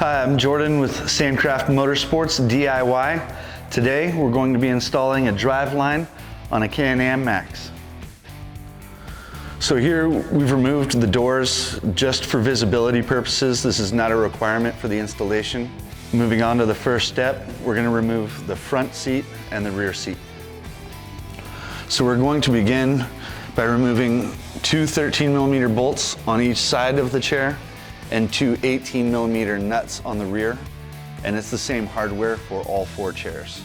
Hi, I'm Jordan with Sandcraft Motorsports DIY. Today we're going to be installing a driveline on a CanAm X. So here we've removed the doors just for visibility purposes. This is not a requirement for the installation. Moving on to the first step, we're going to remove the front seat and the rear seat. So we're going to begin by removing two 13mm bolts on each side of the chair and two 18mm nuts on the rear, and it's the same hardware for all four chairs.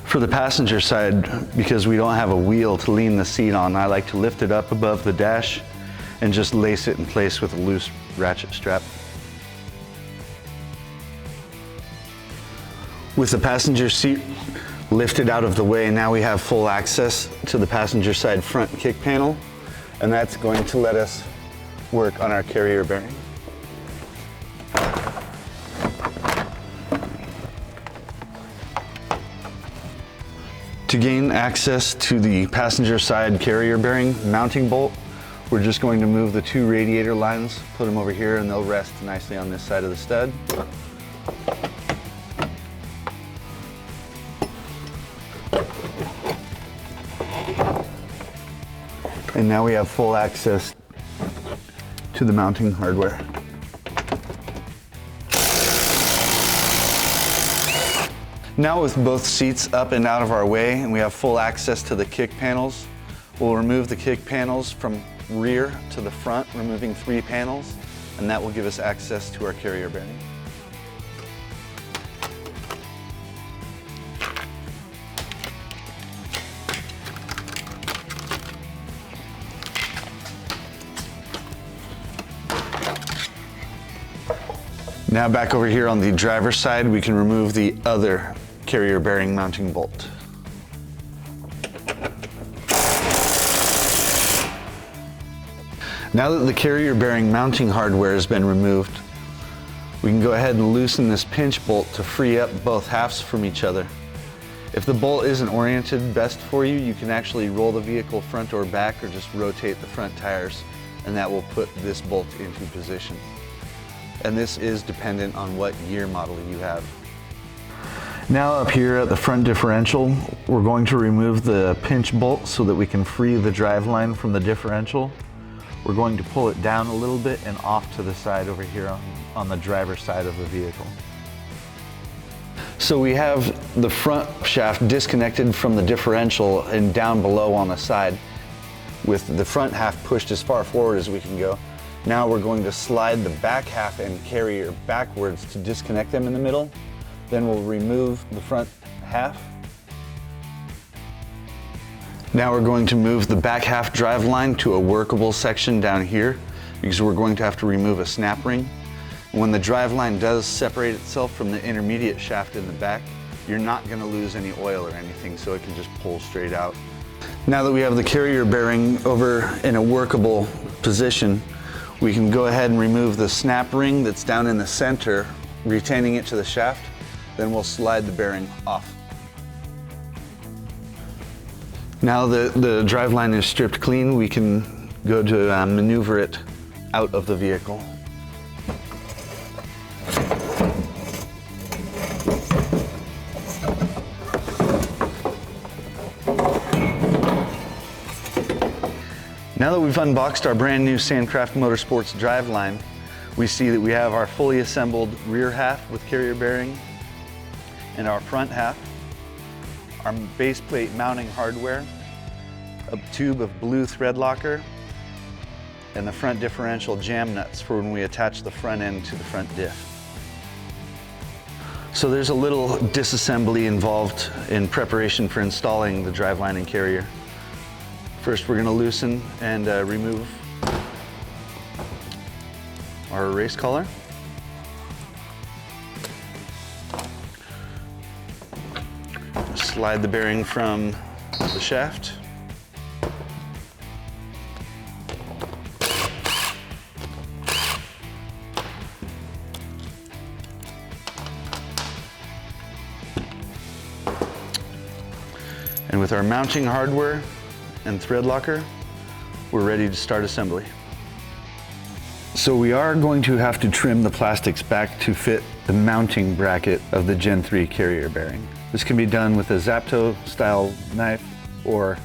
For the passenger side, because we don't have a wheel to lean the seat on, I like to lift it up above the dash and just lace it in place with a loose ratchet strap. With the passenger seat lifted out of the way, now we have full access to the passenger side front kick panel, and that's going to let us work on our carrier bearing. To gain access to the passenger side carrier bearing mounting bolt, we're just going to move the two radiator lines, put them over here, and they'll rest nicely on this side of the stud. And now we have full access to the mounting hardware. Now with both seats up and out of our way and we have full access to the kick panels, we'll remove the kick panels from rear to the front, removing 3 panels, and that will give us access to our carrier bearing. Now back over here on the driver's side, we can remove the other carrier bearing mounting bolt. Now that the carrier bearing mounting hardware has been removed, we can go ahead and loosen this pinch bolt to free up both halves from each other. If the bolt isn't oriented best for you, you can actually roll the vehicle front or back or just rotate the front tires, and that will put this bolt into position. And this is dependent on what year model you have. Now up here at the front differential, we're going to remove the pinch bolt so that we can free the driveline from the differential. We're going to pull it down a little bit and off to the side over here on the driver's side of the vehicle. So we have the front shaft disconnected from the differential and down below on the side, with the front half pushed as far forward as we can go. Now we're going to slide the back half and carrier backwards to disconnect them in the middle. Then we'll remove the front half. Now we're going to move the back half driveline to a workable section down here, because we're going to have to remove a snap ring. When the driveline does separate itself from the intermediate shaft in the back, you're not going to lose any oil or anything, so it can just pull straight out. Now that we have the carrier bearing over in a workable position, we can go ahead and remove the snap ring that's down in the center, retaining it to the shaft. Then we'll slide the bearing off. Now that the driveline is stripped clean, we can go to maneuver it out of the vehicle. Now that we've unboxed our brand new Sandcraft Motorsports driveline, we see that we have our fully assembled rear half with carrier bearing and our front half, our base plate mounting hardware, a tube of blue thread locker, and the front differential jam nuts for when we attach the front end to the front diff. So there's a little disassembly involved in preparation for installing the driveline and carrier. First, we're going to loosen and remove our race collar. Slide the bearing from the shaft. And with our mounting hardware and thread locker, we're ready to start assembly. So we are going to have to trim the plastics back to fit the mounting bracket of the Gen 3 carrier bearing. This can be done with a Zapto style knife or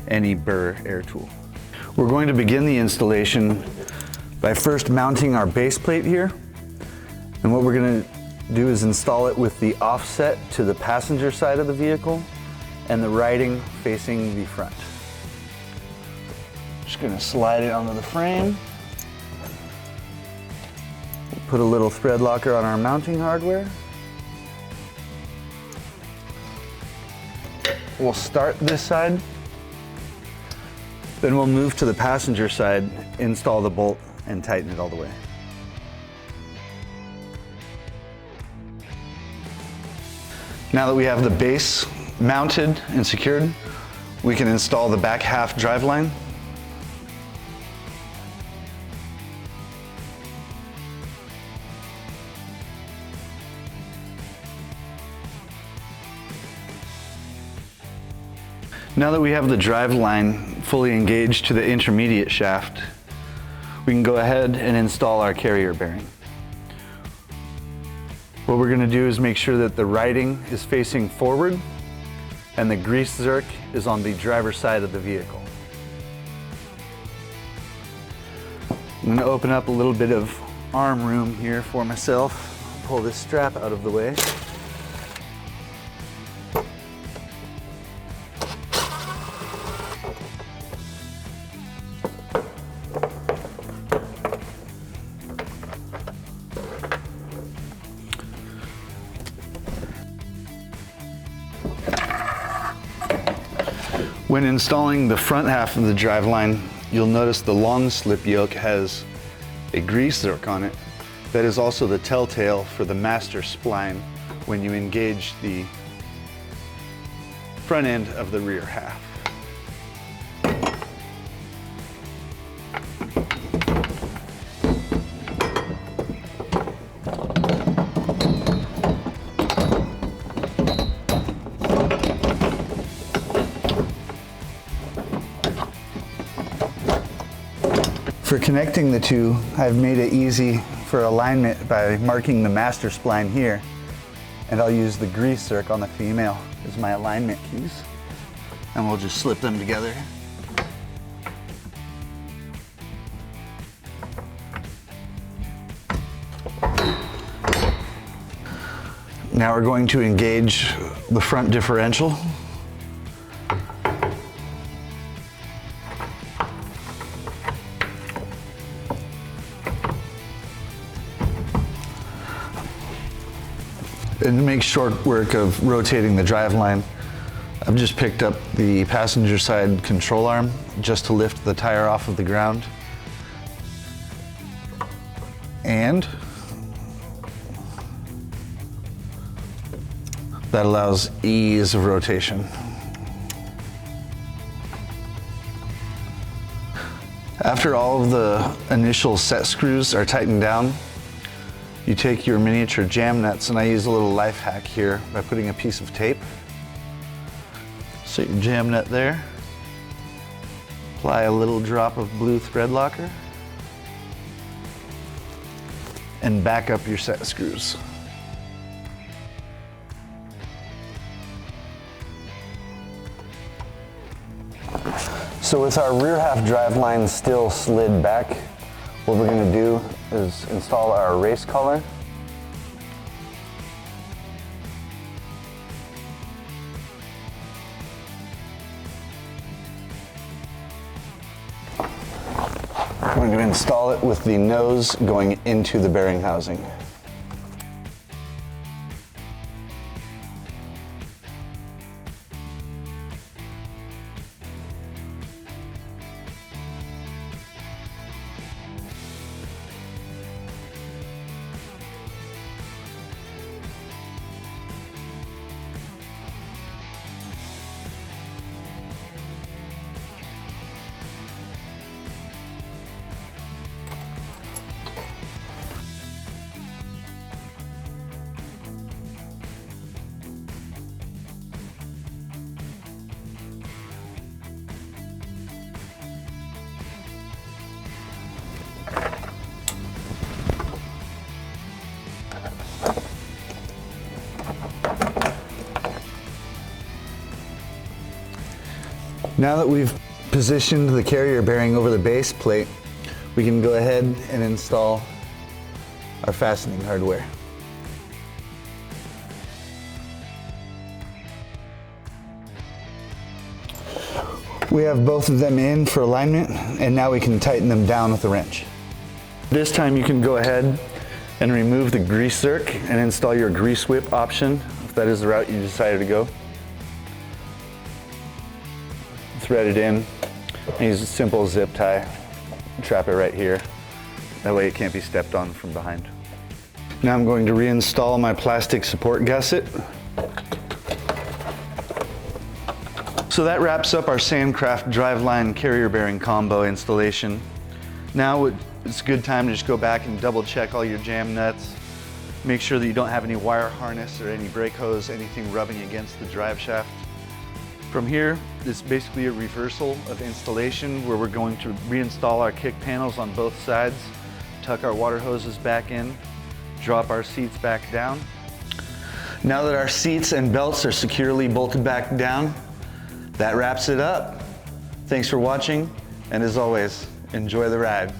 any burr air tool. We're going to begin the installation by first mounting our base plate here. And what we're going to do is install it with the offset to the passenger side of the vehicle and the writing facing the front. Just going to slide it onto the frame. Put a little thread locker on our mounting hardware. We'll start this side. Then we'll move to the passenger side, install the bolt, and tighten it all the way. Now that we have the base mounted and secured, we can install the back half driveline. Now that we have the driveline fully engaged to the intermediate shaft, we can go ahead and install our carrier bearing. What we're going to do is make sure that the writing is facing forward and the grease zerk is on the driver's side of the vehicle. I'm going to open up a little bit of arm room here for myself. Pull this strap out of the way. When installing the front half of the driveline, you'll notice the long slip yoke has a grease zerk on it. That is also the telltale for the master spline when you engage the front end of the rear half. For connecting the two, I've made it easy for alignment by marking the master spline here, and I'll use the grease zerk on the female as my alignment keys, and we'll just slip them together. Now we're going to engage the front differential. And to make short work of rotating the driveline, I've just picked up the passenger side control arm just to lift the tire off of the ground. And that allows ease of rotation. After all of the initial set screws are tightened down, you take your miniature jam nuts, and I use a little life hack here by putting a piece of tape. Set your jam nut there. Apply a little drop of blue thread locker. And back up your set screws. So with our rear half driveline still slid back, what we're going to do is install our race collar. We're going to install it with the nose going into the bearing housing. Now that we've positioned the carrier bearing over the base plate, we can go ahead and install our fastening hardware. We have both of them in for alignment, and now we can tighten them down with a wrench. This time you can go ahead and remove the grease zerk and install your grease whip option, if that is the route you decided to go. Thread it in, and use a simple zip tie. Trap it right here. That way it can't be stepped on from behind. Now I'm going to reinstall my plastic support gusset. So that wraps up our Sandcraft Driveline carrier bearing combo installation. Now it's a good time to just go back and double check all your jam nuts. Make sure that you don't have any wire harness or any brake hose, anything rubbing against the drive shaft. From here, it's basically a reversal of installation where we're going to reinstall our kick panels on both sides, tuck our water hoses back in, drop our seats back down. Now that our seats and belts are securely bolted back down, that wraps it up. Thanks for watching, and as always, enjoy the ride.